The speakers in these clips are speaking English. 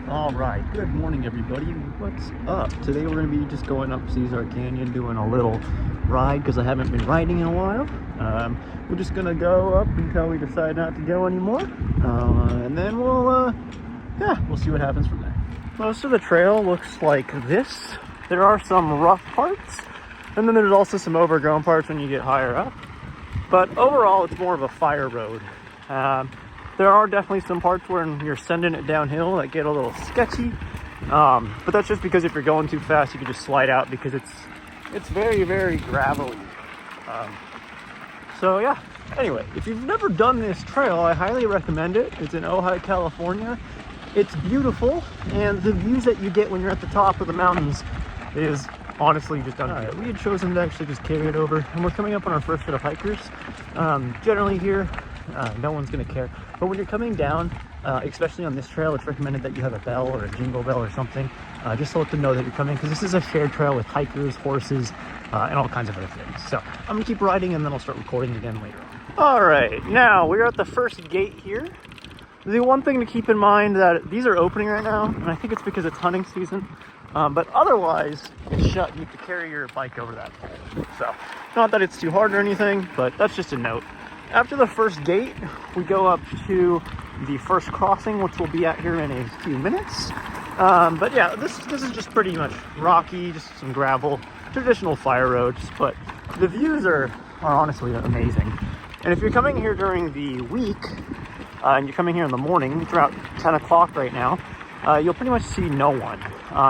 All right, good morning everybody. What's up? Today we're going to be just going up Caesar Canyon doing a little ride because I haven't been riding in a while. We're just going to go up until we decide not to go anymore. And then we'll see what happens from there. Most of the trail looks like this. There are some rough parts, and then there's also some overgrown parts when you get higher up. But overall, it's more of a fire road. There are definitely some parts where you're sending it downhill that get a little sketchy, but that's just because if you're going too fast, you can just slide out because it's very, very gravelly. So yeah, anyway, if you've never done this trail, I highly recommend it. It's in Ojai, California. It's beautiful, and the views that you get when you're at the top of the mountains is honestly just unreal. We had chosen to actually just carry it over, and we're coming up on our first set of hikers. Generally here, no one's gonna care, but when you're coming down, especially on this trail, it's recommended that you have a bell or a jingle bell or something, just to let them know that you're coming, because this is a shared trail with hikers, horses, and all kinds of other things. So I'm gonna keep riding, and then I'll start recording again later on. All right, now we're at the first gate here. The one thing to keep in mind that these are opening right now, and I think it's because it's hunting season, but otherwise it's shut. You have to carry your bike over that pole. So not that it's too hard or anything, but that's just a note. After the first gate, we go up to the first crossing, which we'll be at here in a few minutes. But yeah, this is just pretty much rocky, just some gravel, traditional fire roads, but the views are honestly amazing. And if you're coming here during the week, and you're coming here in the morning, it's around 10 o'clock right now, you'll pretty much see no one,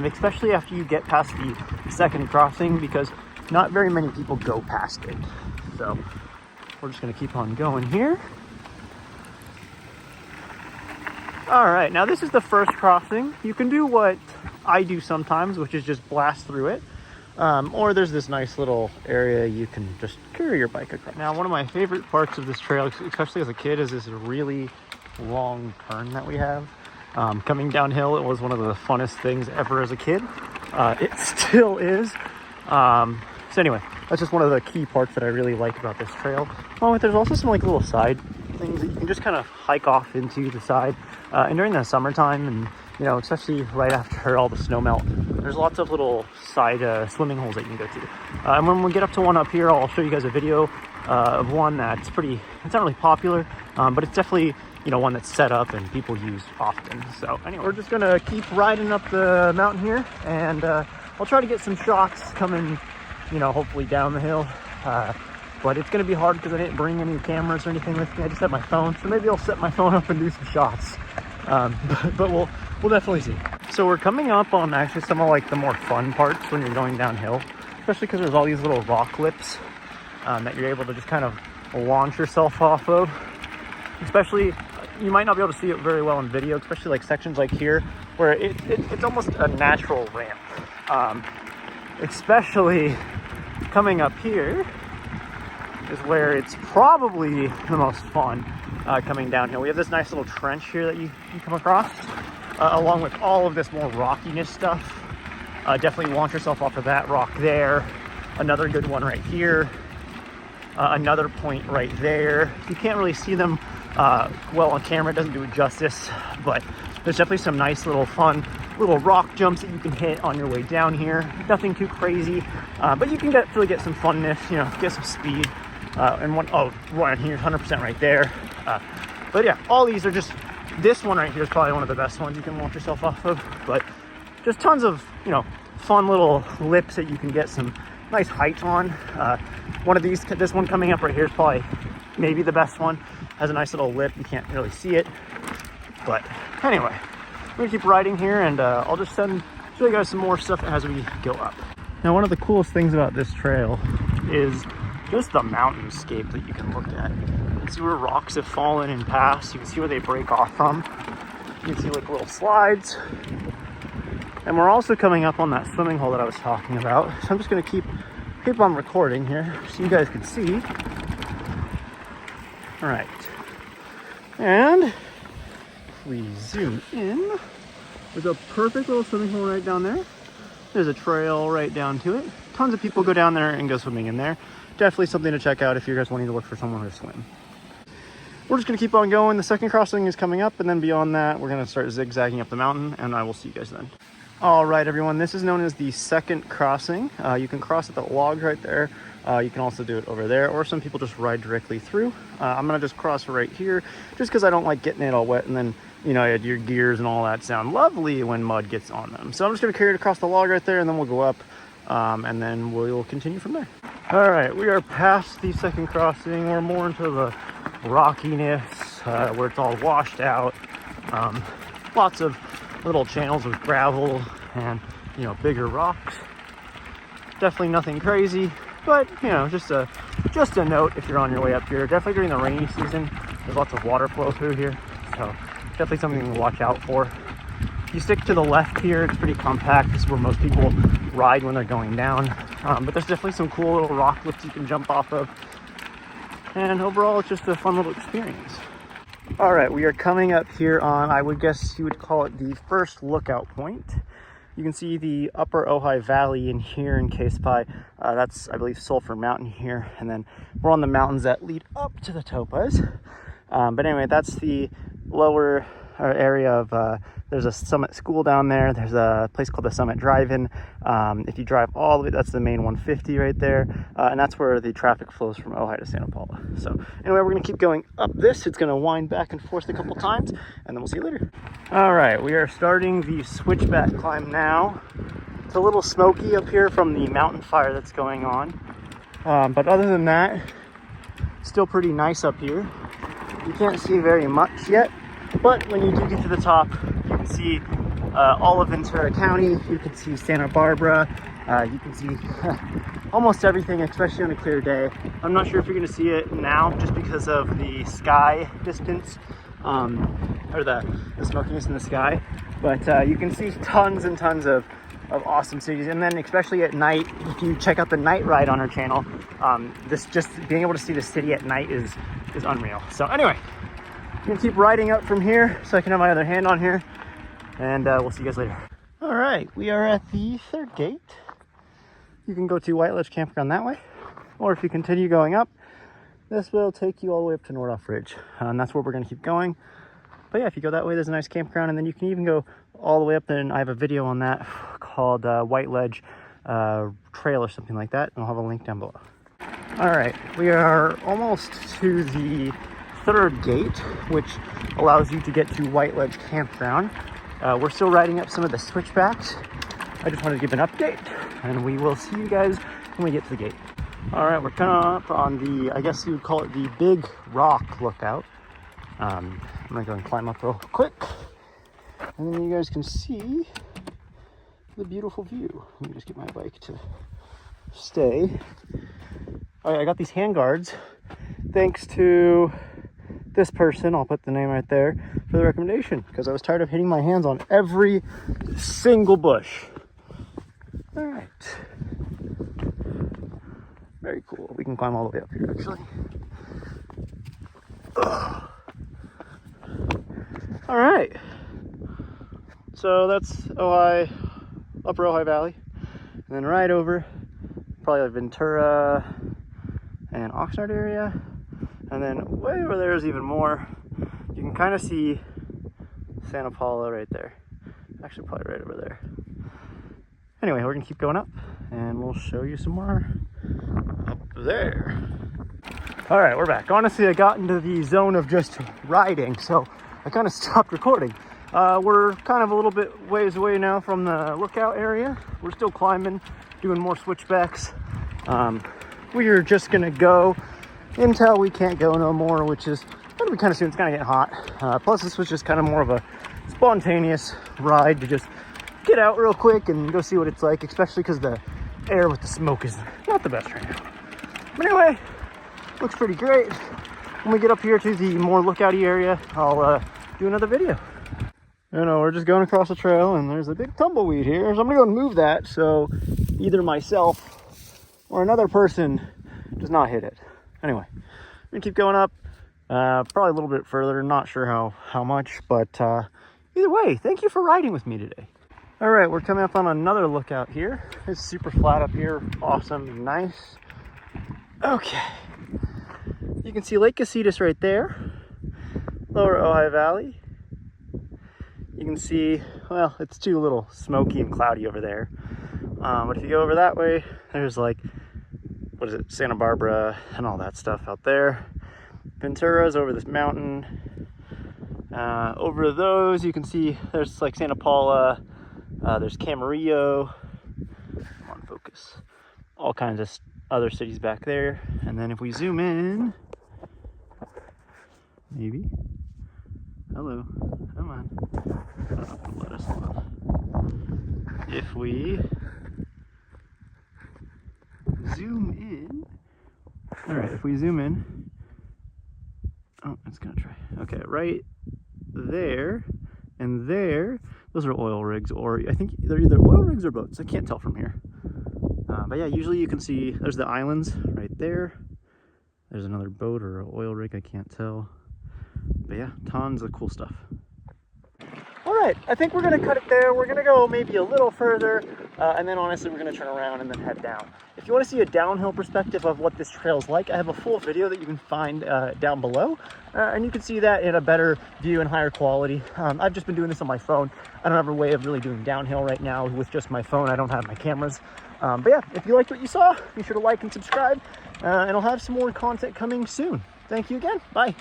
especially after you get past the second crossing, because not very many people go past it. So we're just gonna keep on going here. All right, now this is the first crossing. You can do what I do sometimes, which is just blast through it. Or there's this nice little area you can just carry your bike across. Now, one of my favorite parts of this trail, especially as a kid, is this really long turn that we have. Coming downhill, it was one of the funnest things ever as a kid. It still is. So anyway, that's just one of the key parts that I really like about this trail. Oh, there's also some like little side things that you can just kind of hike off into the side. And during the summertime, and you know, especially right after all the snow melt, there's lots of little side swimming holes that you can go to. And when we get up to one up here, I'll show you guys a video of one that's it's not really popular, but it's definitely, you know, one that's set up and people use often. So anyway, we're just gonna keep riding up the mountain here, and I'll try to get some shots coming, you know, hopefully down the hill. But it's gonna be hard because I didn't bring any cameras or anything with me. I just had my phone, so maybe I'll set my phone up and do some shots. But we'll definitely see. So we're coming up on actually some of like the more fun parts when you're going downhill, especially because there's all these little rock lips that you're able to just kind of launch yourself off of. Especially, you might not be able to see it very well in video, especially like sections like here where it's almost a natural ramp. Especially coming up here is where it's probably the most fun coming downhill. We have this nice little trench here that you can come across, along with all of this more rockiness stuff. Definitely launch yourself off of that rock there. Another good one right here. Another point right there. You can't really see them well on camera, it doesn't do it justice, but there's definitely some nice little fun little rock jumps that you can hit on your way down here. Nothing too crazy, but you can really get some funness, you know, get some speed. And one here, 100% right there. But yeah, all these are just, this one right here is probably one of the best ones you can launch yourself off of, but just tons of, you know, fun little lips that you can get some nice height on. One of these, this one coming up right here is probably maybe the best one. Has a nice little lip, you can't really see it. But anyway, we're gonna keep riding here, and I'll just show you guys some more stuff as we go up. Now, one of the coolest things about this trail is just the mountainscape that you can look at. You can see where rocks have fallen and passed. You can see where they break off from. You can see like little slides. And we're also coming up on that swimming hole that I was talking about. So I'm just gonna keep on recording here so you guys can see. All right. And if we zoom in, there's a perfect little swimming hole right down there. There's a trail right down to it. Tons of people go down there and go swimming in there. Definitely something to check out if you guys wanting to look for someone to swim. we're just gonna keep on going. The second crossing is coming up, and then beyond that, we're gonna start zigzagging up the mountain, and I will see you guys then. All right, everyone, this is known as the second crossing. You can cross at the logs right there. You can also do it over there, or some people just ride directly through. I'm gonna just cross right here, just because I don't like getting it all wet, and then, you know, your gears and all that sound lovely when mud gets on them. So I'm just gonna carry it across the log right there, and then we'll go up, and then we'll continue from there. All right, we are past the second crossing. We're more into the rockiness, where it's all washed out. Lots of little channels with gravel and, you know, bigger rocks. Definitely nothing crazy, but, you know, just a note if you're on your way up here. Definitely during the rainy season, there's lots of water flow through here, so definitely something to watch out for. If you stick to the left here, it's pretty compact. This is where most people ride when they're going down, but there's definitely some cool little rock lips you can jump off of, and overall it's just a fun little experience. All right, we are coming up here on, I would guess you would call it the first lookout point. You can see the upper Ojai Valley in here in Case Pie. That's, I believe, Sulphur Mountain here. And then we're on the mountains that lead up to the Topaz. But anyway, that's the lower area of, there's a Summit School down there. There's a place called the Summit Drive-In. If you drive all the way, that's the main 150 right there. And that's where the traffic flows from Ojai to Santa Paula. So anyway, we're gonna keep going up this. It's gonna wind back and forth a couple times, and then we'll see you later. All right, we are starting the switchback climb now. It's a little smoky up here from the mountain fire that's going on. But other than that, still pretty nice up here. You can't see very much yet, but when you do get to the top, you can see all of Ventura County. You can see Santa Barbara. You can see almost everything, especially on a clear day. I'm not sure if you're going to see it now just because of the sky distance, or the smokiness in the sky. But you can see tons and tons of awesome cities. And then especially at night, if you check out the night ride on our channel, this just being able to see the city at night is unreal. So anyway, I'm gonna keep riding up from here so I can have my other hand on here, and we'll see you guys later. All right, we are at the third gate. You can go to White Ledge Campground that way, or if you continue going up, this will take you all the way up to Nordoff Ridge, and that's where we're gonna keep going. But yeah, if you go that way, there's a nice campground, and then you can even go all the way up there, and I have a video on that called White Ledge Trail or something like that, and I'll have a link down below. All right, we are almost to the third gate, which allows you to get to White Ledge Campground. We're still riding up some of the switchbacks. I just wanted to give an update, and we will see you guys when we get to the gate. All right, we're coming up on the, I guess you would call it the Big Rock Lookout. I'm gonna go and climb up real quick, and then you guys can see the beautiful view. Let me just get my bike to stay. All right, I got these hand guards thanks to this person. I'll put the name right there for the recommendation, because I was tired of hitting my hands on every single bush. All right, very cool. We can climb all the way up here actually. Ugh. All right, so that's Ojai, upper Ojai Valley, and then right over probably like Ventura and Oxnard area, and then way over there is even more. You can kind of see Santa Paula right there, actually probably right over there. Anyway, we're gonna keep going up, and we'll show you some more up there. All right, we're back. Honestly, I got into the zone of just riding, so I kind of stopped recording. We're kind of a little bit ways away now from the lookout area. We're still climbing, doing more switchbacks. We are just gonna go until we can't go no more, which is gonna be kind of soon. It's gonna get hot. Plus, this was just kind of more of a spontaneous ride to just get out real quick and go see what it's like, especially because the air with the smoke is not the best right now. But anyway, looks pretty great. When we get up here to the more lookouty area, I'll do another video. You know, we're just going across the trail, and there's a big tumbleweed here, so I'm gonna go and move that so either myself or another person does not hit it. Anyway, we're gonna keep going up, probably a little bit further, not sure how much, but either way, thank you for riding with me today. All right, we're coming up on another lookout here. It's super flat up here, awesome and nice. Okay, you can see Lake Casitas right there. Lower Ojai Valley. You can see, well, it's too little smoky and cloudy over there. But if you go over that way, there's like, what is it, Santa Barbara and all that stuff out there. Ventura's over this mountain. Over those, you can see there's like Santa Paula, there's Camarillo. Come on, focus. All kinds of other cities back there. And then if we zoom in, maybe. Hello, come on. I don't know if it'll let us alone. If we zoom in, all right, if we zoom in, oh, it's gonna try. Okay, right there and there, those are oil rigs, or I think they're either oil rigs or boats. I can't tell from here. But yeah, usually you can see, there's the islands right there. There's another boat or an oil rig, I can't tell. But yeah, tons of cool stuff. All right, I think we're gonna cut it there. We're gonna go maybe a little further, and then honestly, we're gonna turn around and then head down. If you wanna see a downhill perspective of what this trail's like, I have a full video that you can find down below, and you can see that in a better view and higher quality. I've just been doing this on my phone. I don't have a way of really doing downhill right now with just my phone. I don't have my cameras. But yeah, if you liked what you saw, be sure to like and subscribe, and I'll have some more content coming soon. Thank you again. Bye.